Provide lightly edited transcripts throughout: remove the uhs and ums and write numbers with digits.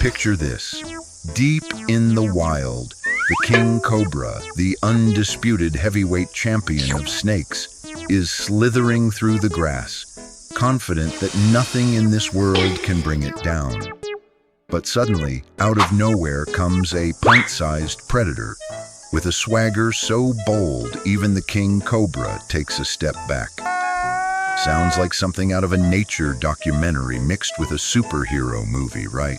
Picture this. Deep in the wild, the King Cobra, the undisputed heavyweight champion of snakes, is slithering through the grass, confident that nothing in this world can bring it down. But suddenly, out of nowhere comes a pint-sized predator. With a swagger so bold, even the King Cobra takes a step back. Sounds like something out of a nature documentary mixed with a superhero movie, right?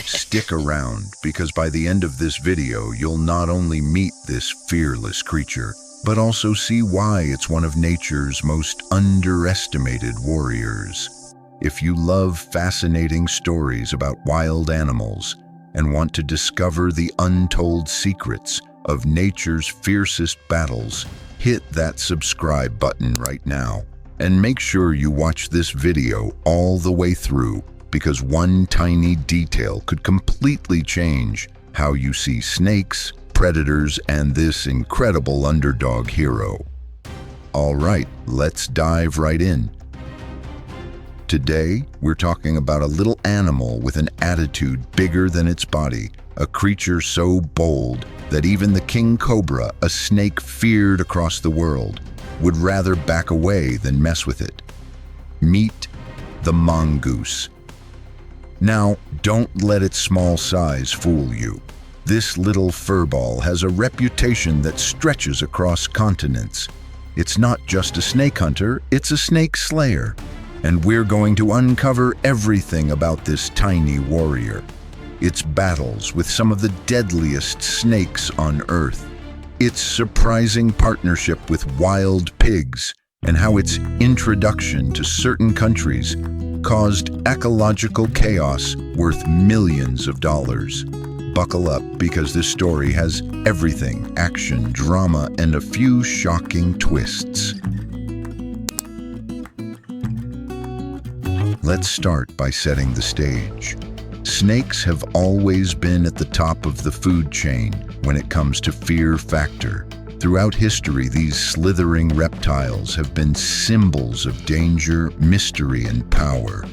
Stick around, because by the end of this video, you'll not only meet this fearless creature, but also see why it's one of nature's most underestimated warriors. If you love fascinating stories about wild animals and want to discover the untold secrets of nature's fiercest battles, hit that subscribe button right now. And make sure you watch this video all the way through, because one tiny detail could completely change how you see snakes, predators, and this incredible underdog hero. All right, let's dive right in. Today, we're talking about a little animal with an attitude bigger than its body, a creature so bold that even the King Cobra, a snake feared across the world, would rather back away than mess with it. Meet the mongoose. Now, don't let its small size fool you. This little furball has a reputation that stretches across continents. It's not just a snake hunter, it's a snake slayer. And we're going to uncover everything about this tiny warrior. Its battles with some of the deadliest snakes on Earth. Its surprising partnership with wild pigs, and how its introduction to certain countries caused ecological chaos worth millions of dollars. Buckle up, because this story has everything: action, drama, and a few shocking twists. Let's start by setting the stage. Snakes have always been at the top of the food chain when it comes to fear factor. Throughout history, these slithering reptiles have been symbols of danger, mystery, and power.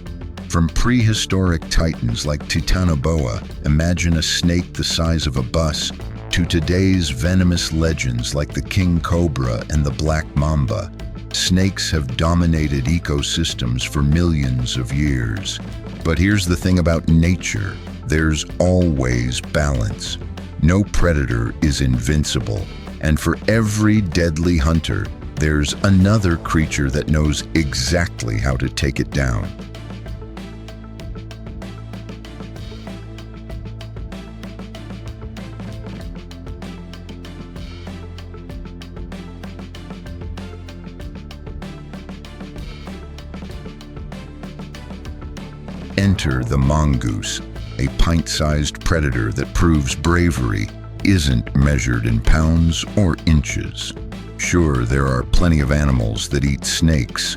From prehistoric titans like Titanoboa, imagine a snake the size of a bus, to today's venomous legends like the King Cobra and the Black Mamba, snakes have dominated ecosystems for millions of years. But here's the thing about nature: there's always balance. No predator is invincible, and for every deadly hunter, there's another creature that knows exactly how to take it down. Enter the mongoose, a pint-sized predator that proves bravery isn't measured in pounds or inches. Sure, there are plenty of animals that eat snakes: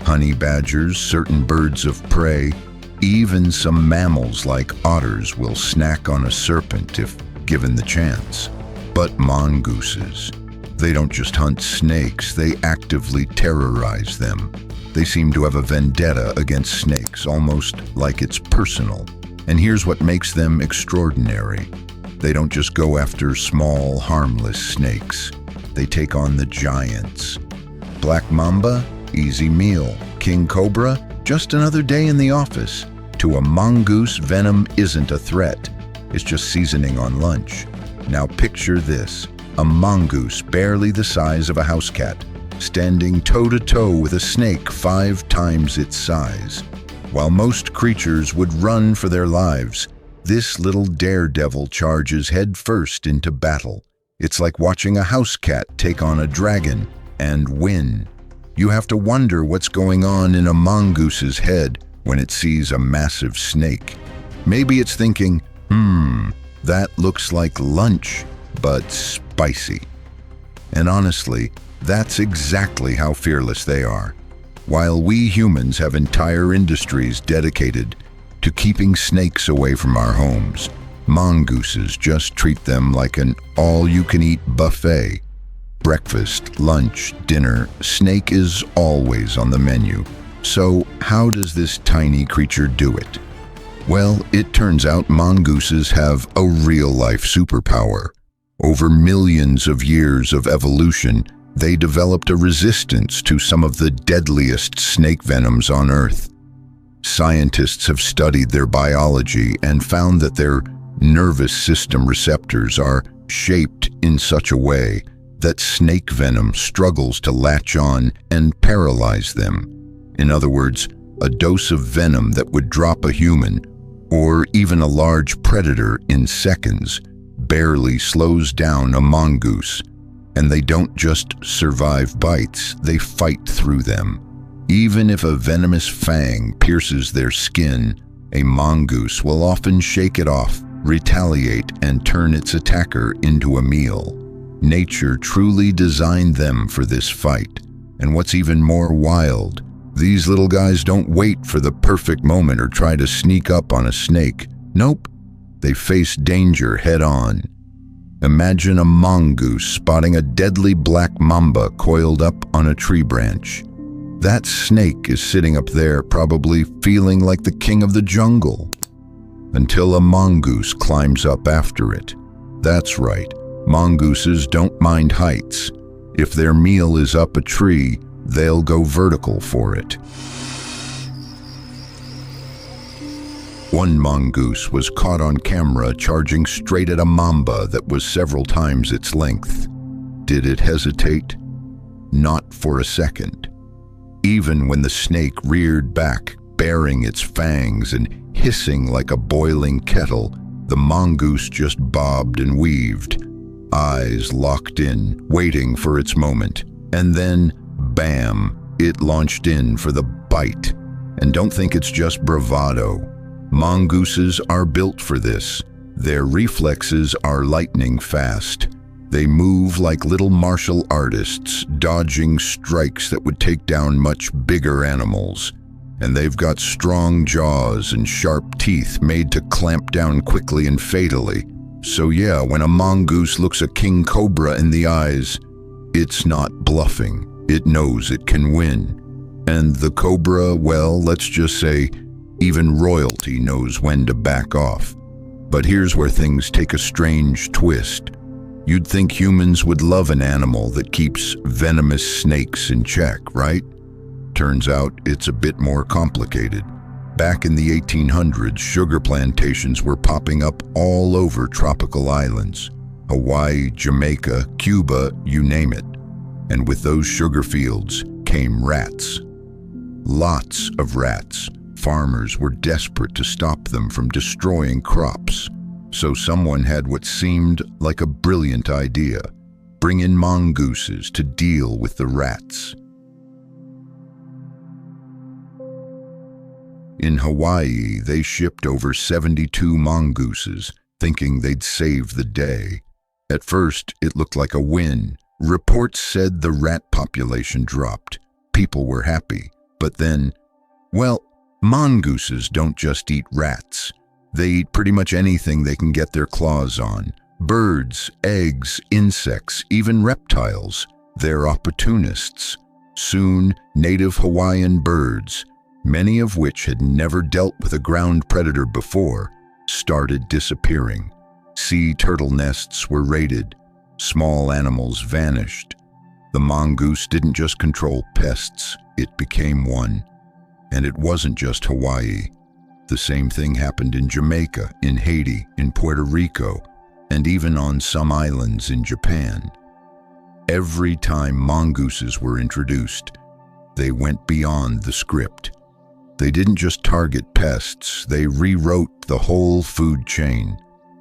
honey badgers, certain birds of prey, even some mammals like otters will snack on a serpent if given the chance. But mongooses, they don't just hunt snakes, they actively terrorize them. They seem to have a vendetta against snakes, almost like it's personal. And here's what makes them extraordinary. They don't just go after small, harmless snakes. They take on the giants. Black Mamba, easy meal. King Cobra, just another day in the office. To a mongoose, venom isn't a threat. It's just seasoning on lunch. Now picture this: a mongoose barely the size of a house cat, standing toe-to-toe with a snake 5 times its size. While most creatures would run for their lives, this little daredevil charges headfirst into battle. It's like watching a house cat take on a dragon and win. You have to wonder what's going on in a mongoose's head when it sees a massive snake. Maybe it's thinking, that looks like lunch, but spicy. And honestly, that's exactly how fearless they are. While we humans have entire industries dedicated to keeping snakes away from our homes, mongooses just treat them like an all-you-can-eat buffet. Breakfast, lunch, dinner, snake is always on the menu. So how does this tiny creature do it? Well, it turns out mongooses have a real-life superpower. Over millions of years of evolution, they developed a resistance to some of the deadliest snake venoms on Earth. Scientists have studied their biology and found that their nervous system receptors are shaped in such a way that snake venom struggles to latch on and paralyze them. In other words, a dose of venom that would drop a human, or even a large predator in seconds, barely slows down a mongoose. And they don't just survive bites, they fight through them. Even if a venomous fang pierces their skin, a mongoose will often shake it off, retaliate, and turn its attacker into a meal. Nature truly designed them for this fight. And what's even more wild, these little guys don't wait for the perfect moment or try to sneak up on a snake. Nope, they face danger head-on. Imagine a mongoose spotting a deadly black mamba coiled up on a tree branch. That snake is sitting up there, probably feeling like the king of the jungle, until a mongoose climbs up after it. That's right, mongooses don't mind heights. If their meal is up a tree, they'll go vertical for it. One mongoose was caught on camera charging straight at a mamba that was several times its length. Did it hesitate? Not for a second. Even when the snake reared back, baring its fangs and hissing like a boiling kettle, the mongoose just bobbed and weaved, eyes locked in, waiting for its moment. And then, bam, it launched in for the bite. And don't think it's just bravado. Mongooses are built for this. Their reflexes are lightning fast. They move like little martial artists, dodging strikes that would take down much bigger animals. And they've got strong jaws and sharp teeth made to clamp down quickly and fatally. So yeah, when a mongoose looks a King Cobra in the eyes, it's not bluffing. It knows it can win. And the cobra, well, let's just say, even royalty knows when to back off. But here's where things take a strange twist. You'd think humans would love an animal that keeps venomous snakes in check, right? Turns out it's a bit more complicated. Back in the 1800s, sugar plantations were popping up all over tropical islands. Hawaii, Jamaica, Cuba, you name it. And with those sugar fields came rats. Lots of rats. Farmers were desperate to stop them from destroying crops. So someone had what seemed like a brilliant idea. Bring in mongooses to deal with the rats. In Hawaii, they shipped over 72 mongooses, thinking they'd save the day. At first, it looked like a win. Reports said the rat population dropped. People were happy. But then, well, mongooses don't just eat rats. They eat pretty much anything they can get their claws on. Birds, eggs, insects, even reptiles. They're opportunists. Soon, native Hawaiian birds, many of which had never dealt with a ground predator before, started disappearing. Sea turtle nests were raided. Small animals vanished. The mongoose didn't just control pests, it became one. And it wasn't just Hawaii. The same thing happened in Jamaica, in Haiti, in Puerto Rico, and even on some islands in Japan. Every time mongooses were introduced, they went beyond the script. They didn't just target pests, they rewrote the whole food chain.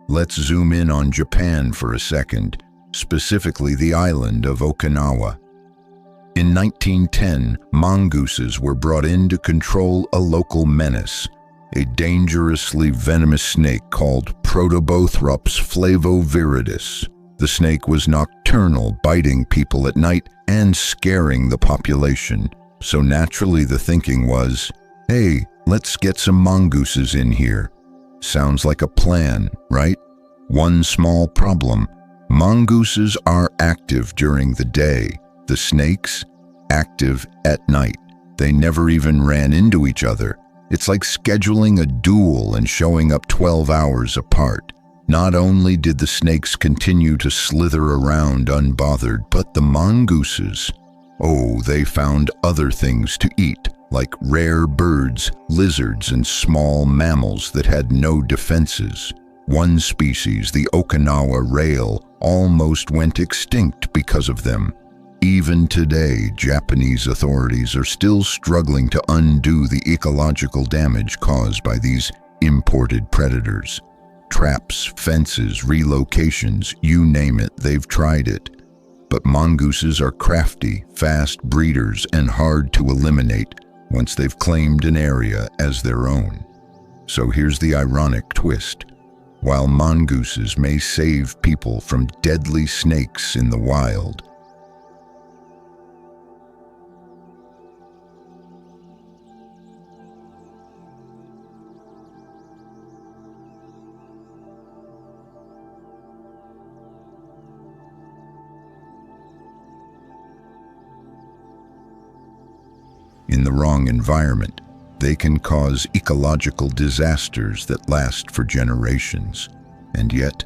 Let's zoom in on Japan for a second, specifically the island of Okinawa. In 1910, mongooses were brought in to control a local menace, a dangerously venomous snake called Protobothrops flavoviridis. The snake was nocturnal, biting people at night and scaring the population. So naturally the thinking was, hey, let's get some mongooses in here. Sounds like a plan, right? One small problem. Mongooses are active during the day. The snakes, active at night. They never even ran into each other. It's like scheduling a duel and showing up 12 hours apart. Not only did the snakes continue to slither around unbothered, but the mongooses, oh, they found other things to eat, like rare birds, lizards, and small mammals that had no defenses. One species, the Okinawa rail, almost went extinct because of them. Even today, Japanese authorities are still struggling to undo the ecological damage caused by these imported predators. Traps, fences, relocations, you name it, they've tried it. But mongooses are crafty, fast breeders and hard to eliminate once they've claimed an area as their own. So here's the ironic twist. While mongooses may save people from deadly snakes in the wild, in the wrong environment, they can cause ecological disasters that last for generations. And yet,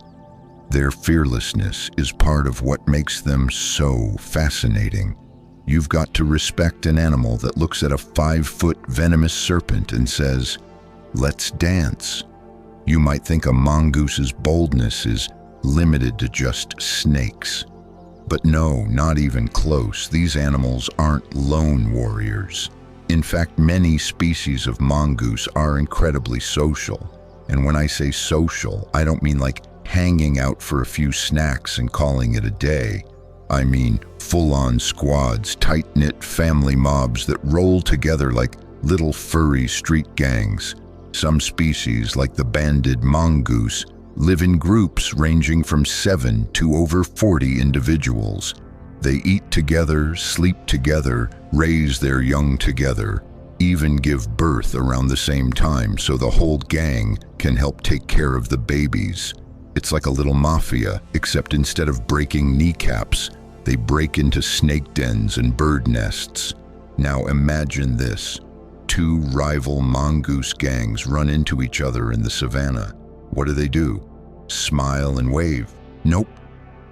their fearlessness is part of what makes them so fascinating. You've got to respect an animal that looks at a 5-foot venomous serpent and says, "Let's dance." You might think a mongoose's boldness is limited to just snakes. But no, not even close. These animals aren't lone warriors. In fact, many species of mongoose are incredibly social. And when I say social, I don't mean like hanging out for a few snacks and calling it a day. I mean full-on squads, tight-knit family mobs that roll together like little furry street gangs. Some species, like the banded mongoose, live in groups ranging from 7 to over 40 individuals. They eat together, sleep together, raise their young together, even give birth around the same time so the whole gang can help take care of the babies. It's like a little mafia, except instead of breaking kneecaps, they break into snake dens and bird nests. Now imagine this. 2 rival mongoose gangs run into each other in the savannah. What do? Smile and wave? Nope.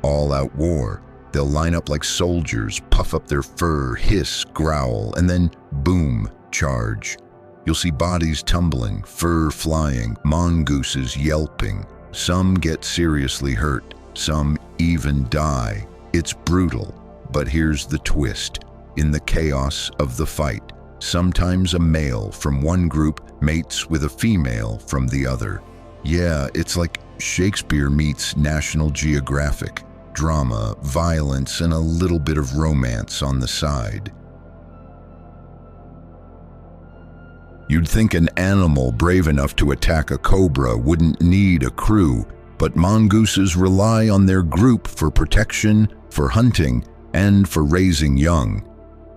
All-out war. They'll line up like soldiers, puff up their fur, hiss, growl, and then boom, charge. You'll see bodies tumbling, fur flying, mongooses yelping. Some get seriously hurt, some even die. It's brutal, but here's the twist. In the chaos of the fight, sometimes a male from one group mates with a female from the other. Yeah, it's like Shakespeare meets National Geographic. Drama, violence, and a little bit of romance on the side. You'd think an animal brave enough to attack a cobra wouldn't need a crew, but mongooses rely on their group for protection, for hunting, and for raising young.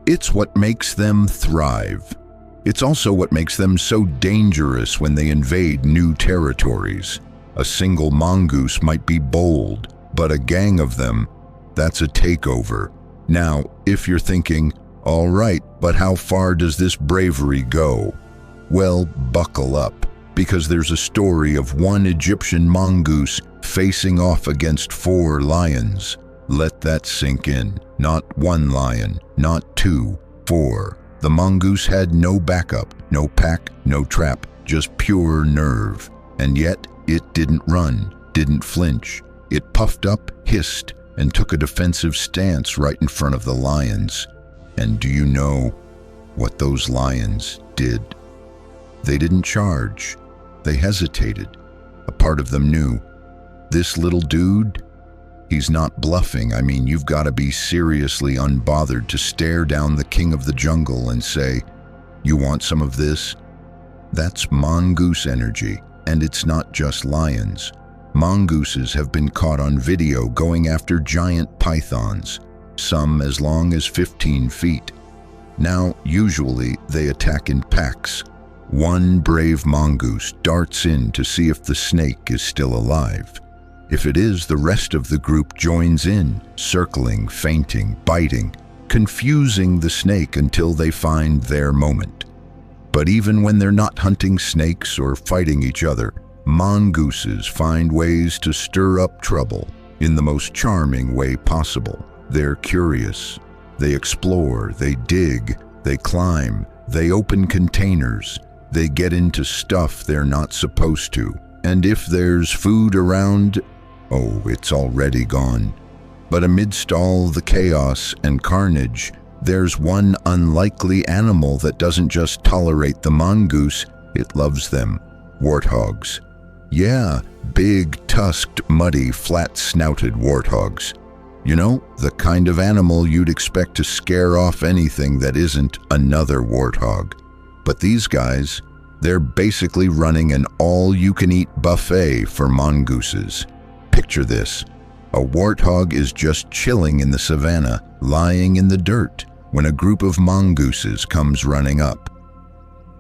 It's what makes them thrive. It's also what makes them so dangerous when they invade new territories. A single mongoose might be bold, but a gang of them, that's a takeover. Now, if you're thinking, all right, but how far does this bravery go? Well, buckle up, because there's a story of one Egyptian mongoose facing off against 4 lions. Let that sink in. Not 1 lion, not 2, 4. The mongoose had no backup, no pack, no trap, just pure nerve. And yet, it didn't run, didn't flinch. It puffed up, hissed, and took a defensive stance right in front of the lions. And do you know what those lions did? They didn't charge. They hesitated. A part of them knew, this little dude, he's not bluffing. I mean, you've got to be seriously unbothered to stare down the king of the jungle and say, "You want some of this?" That's mongoose energy, and it's not just lions. Mongooses have been caught on video going after giant pythons, some as long as 15 feet. Now, usually, they attack in packs. One brave mongoose darts in to see if the snake is still alive. If it is, the rest of the group joins in, circling, feinting, biting, confusing the snake until they find their moment. But even when they're not hunting snakes or fighting each other, mongooses find ways to stir up trouble in the most charming way possible. They're curious. They explore, they dig, they climb, they open containers, they get into stuff they're not supposed to. And if there's food around, oh, it's already gone. But amidst all the chaos and carnage, there's one unlikely animal that doesn't just tolerate the mongoose, it loves them. Warthogs. Yeah, big, tusked, muddy, flat-snouted warthogs. You know, the kind of animal you'd expect to scare off anything that isn't another warthog. But these guys, they're basically running an all-you-can-eat buffet for mongooses. Picture this. A warthog is just chilling in the savannah, lying in the dirt, when a group of mongooses comes running up.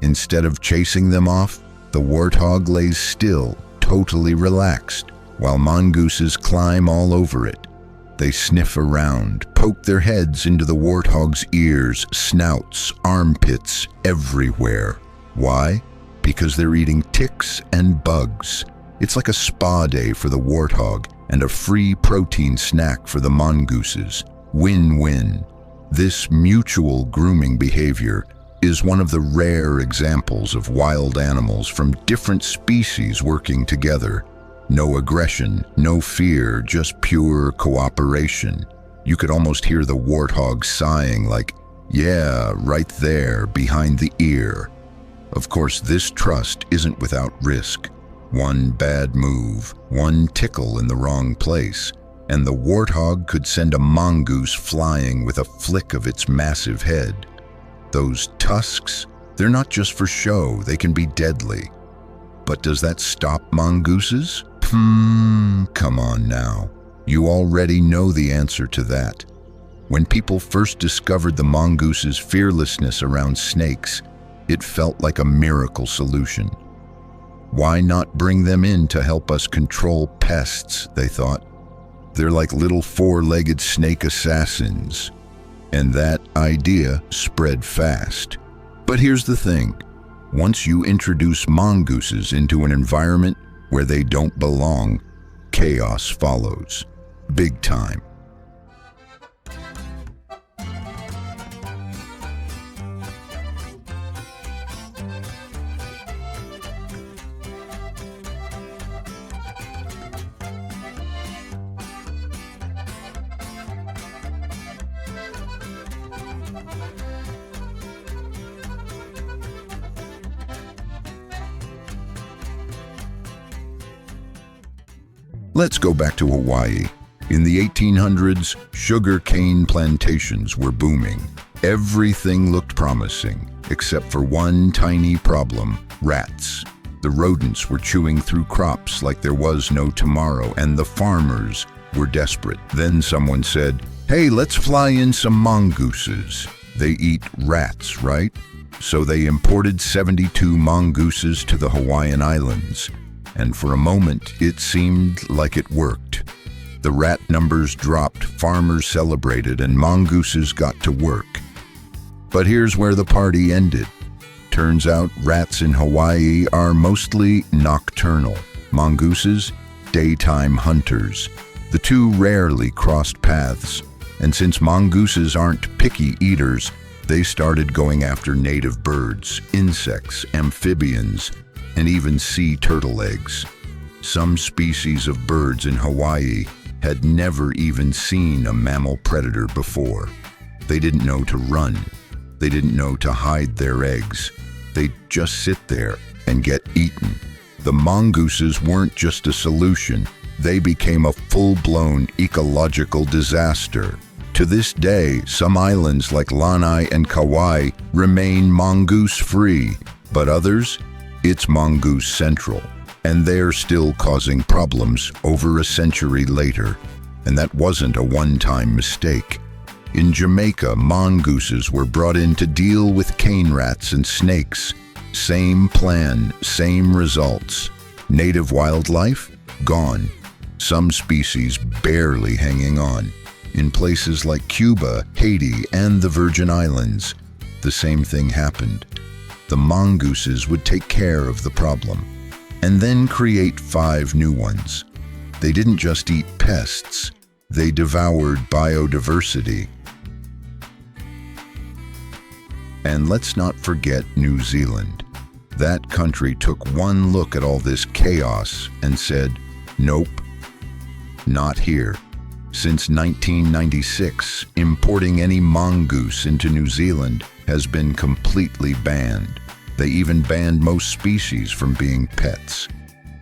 Instead of chasing them off, the warthog lays still, totally relaxed, while mongooses climb all over it. They sniff around, poke their heads into the warthog's ears, snouts, armpits, everywhere. Why? Because they're eating ticks and bugs. It's like a spa day for the warthog and a free protein snack for the mongooses. Win-win. This mutual grooming behavior is one of the rare examples of wild animals from different species working together. No aggression, no fear, just pure cooperation. You could almost hear the warthog sighing like, yeah, right there, behind the ear. Of course, this trust isn't without risk. One bad move, one tickle in the wrong place, and the warthog could send a mongoose flying with a flick of its massive head. Those tusks, they're not just for show, they can be deadly. But does that stop mongooses? Come on now. You already know the answer to that. When people first discovered the mongoose's fearlessness around snakes, it felt like a miracle solution. Why not bring them in to help us control pests, they thought. They're like little four-legged snake assassins. And that idea spread fast. But here's the thing. Once you introduce mongooses into an environment where they don't belong, chaos follows. Big time. Let's go back to Hawaii. In the 1800s, sugar cane plantations were booming. Everything looked promising, except for one tiny problem: rats. The rodents were chewing through crops like there was no tomorrow, and the farmers were desperate. Then someone said, "Hey, let's fly in some mongooses. They eat rats, right?" So they imported 72 mongooses to the Hawaiian Islands. And for a moment, it seemed like it worked. The rat numbers dropped, farmers celebrated, and mongooses got to work. But here's where the party ended. Turns out rats in Hawaii are mostly nocturnal. Mongooses, daytime hunters. The two rarely crossed paths. And since mongooses aren't picky eaters, they started going after native birds, insects, amphibians, and even sea turtle eggs. Some species of birds in Hawaii had never even seen a mammal predator before. They didn't know to run. They didn't know to hide their eggs. They'd just sit there and get eaten. The mongooses weren't just a solution. They became a full-blown ecological disaster. To this day, some islands like Lanai and Kauai remain mongoose-free, but others, it's mongoose central, and they're still causing problems over a century later. And that wasn't a one-time mistake. In Jamaica, mongooses were brought in to deal with cane rats and snakes. Same plan, same results. Native wildlife? Gone. Some species barely hanging on. In places like Cuba, Haiti, and the Virgin Islands, the same thing happened. the mongooses would take care of the problem, and then create 5 new ones. They didn't just eat pests, they devoured biodiversity. And let's not forget New Zealand. That country took one look at all this chaos and said, nope, not here. Since 1996, importing any mongoose into New Zealand has been completely banned. They even banned most species from being pets.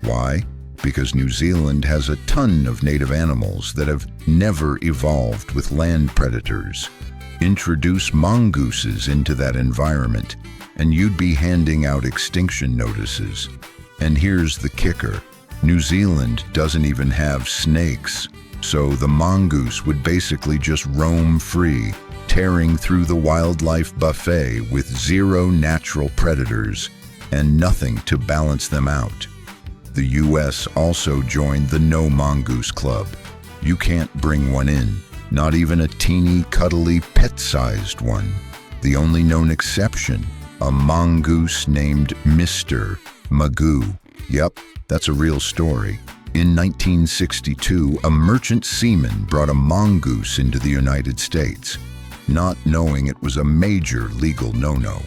Why? Because New Zealand has a ton of native animals that have never evolved with land predators. Introduce mongooses into that environment, and you'd be handing out extinction notices. And here's the kicker. New Zealand doesn't even have snakes, so the mongoose would basically just roam free, tearing through the wildlife buffet with 0 natural predators and nothing to balance them out. The US also joined the No Mongoose Club. You can't bring one in, not even a teeny, cuddly, pet-sized one. The only known exception, a mongoose named Mr. Magoo. Yep, that's a real story. In 1962, a merchant seaman brought a mongoose into the United States, not knowing it was a major legal no-no.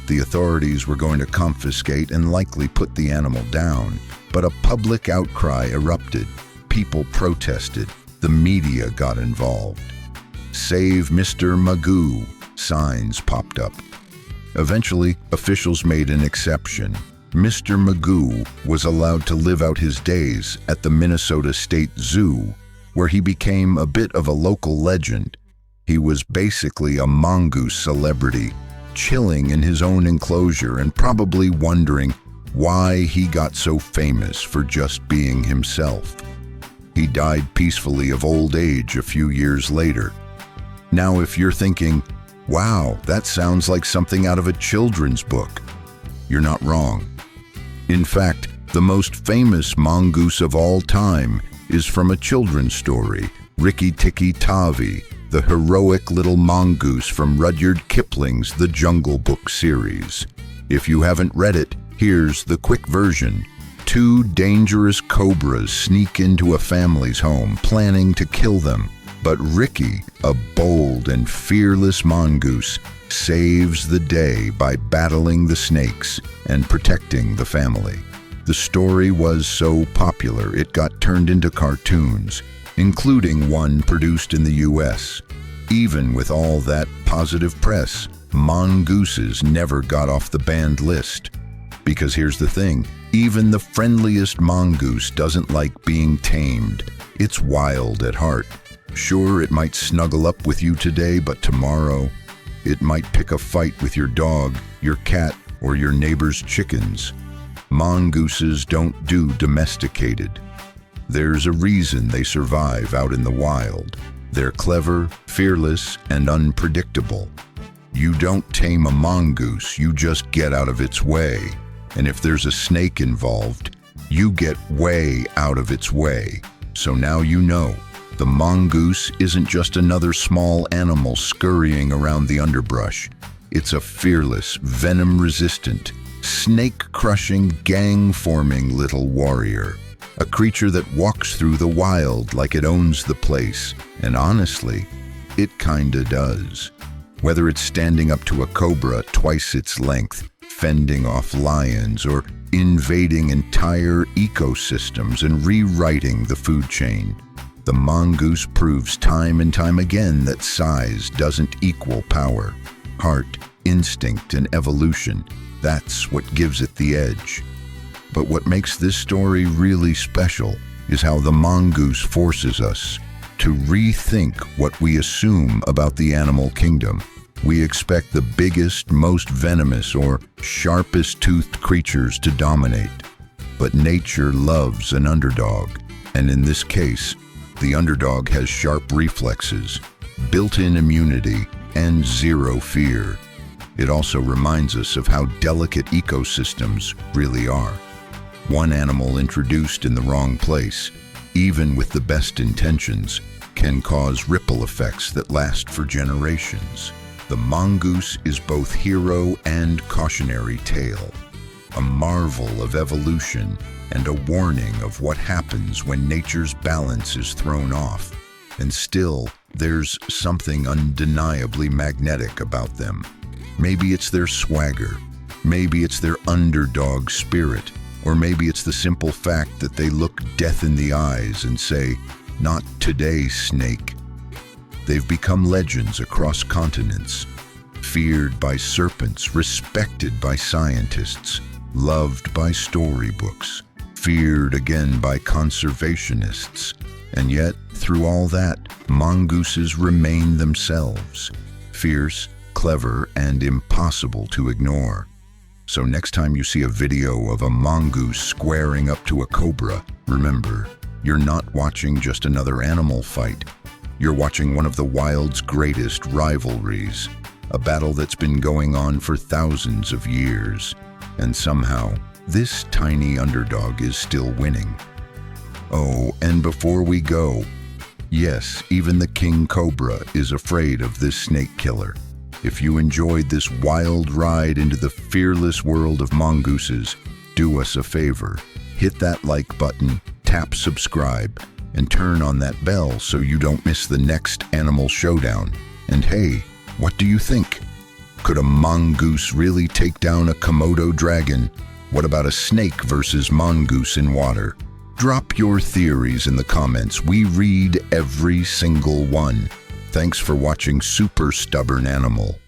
The authorities were going to confiscate and likely put the animal down, but a public outcry erupted. People protested. The media got involved. Save Mr. Magoo signs popped up. Eventually, officials made an exception. Mr. Magoo was allowed to live out his days at the Minnesota State Zoo, where he became a bit of a local legend. He was basically a mongoose celebrity, chilling in his own enclosure and probably wondering why he got so famous for just being himself. He died peacefully of old age a few years later. Now, if you're thinking, wow, that sounds like something out of a children's book, you're not wrong. In fact, the most famous mongoose of all time is from a children's story, Rikki Tikki Tavi, the heroic little mongoose from Rudyard Kipling's The Jungle Book series. If you haven't read it, here's the quick version. 2 dangerous cobras sneak into a family's home, planning to kill them. But Rikki, a bold and fearless mongoose, saves the day by battling the snakes and protecting the family. The story was so popular it got turned into cartoons, including one produced in the US. Even with all that positive press, mongooses never got off the banned list. Because here's the thing, even the friendliest mongoose doesn't like being tamed. It's wild at heart. Sure, it might snuggle up with you today, but tomorrow, it might pick a fight with your dog, your cat, or your neighbor's chickens. Mongooses don't do domesticated. There's a reason they survive out in the wild. They're clever, fearless, and unpredictable. You don't tame a mongoose, you just get out of its way. And if there's a snake involved, you get way out of its way. So now you know. The mongoose isn't just another small animal scurrying around the underbrush. It's a fearless, venom-resistant, snake-crushing, gang-forming little warrior. A creature that walks through the wild like it owns the place. And honestly, it kinda does. Whether it's standing up to a cobra twice its length, fending off lions, or invading entire ecosystems and rewriting the food chain, the mongoose proves time and time again that size doesn't equal power. Heart, instinct, and evolution, that's what gives it the edge. But what makes this story really special is how the mongoose forces us to rethink what we assume about the animal kingdom. We expect the biggest, most venomous, or sharpest-toothed creatures to dominate. But nature loves an underdog, and in this case, the underdog has sharp reflexes, built-in immunity, and 0 fear. It also reminds us of how delicate ecosystems really are. One animal introduced in the wrong place, even with the best intentions, can cause ripple effects that last for generations. The mongoose is both hero and cautionary tale, a marvel of evolution and a warning of what happens when nature's balance is thrown off. And still, there's something undeniably magnetic about them. Maybe it's their swagger, maybe it's their underdog spirit, or maybe it's the simple fact that they look death in the eyes and say, "Not today, snake." They've become legends across continents, feared by serpents, respected by scientists, loved by storybooks, feared again by conservationists. And yet, through all that, mongooses remain themselves, fierce, clever, and impossible to ignore. So next time you see a video of a mongoose squaring up to a cobra, remember, you're not watching just another animal fight. You're watching one of the wild's greatest rivalries, a battle that's been going on for thousands of years. And somehow, this tiny underdog is still winning. Oh, and before we go, yes, even the King Cobra is afraid of this snake killer. If you enjoyed this wild ride into the fearless world of mongooses, do us a favor. Hit that like button, tap subscribe, and turn on that bell so you don't miss the next animal showdown. And hey, what do you think? Could a mongoose really take down a Komodo dragon? What about a snake versus mongoose in water? Drop your theories in the comments. We read every single one. Thanks for watching Super Stubborn Animal.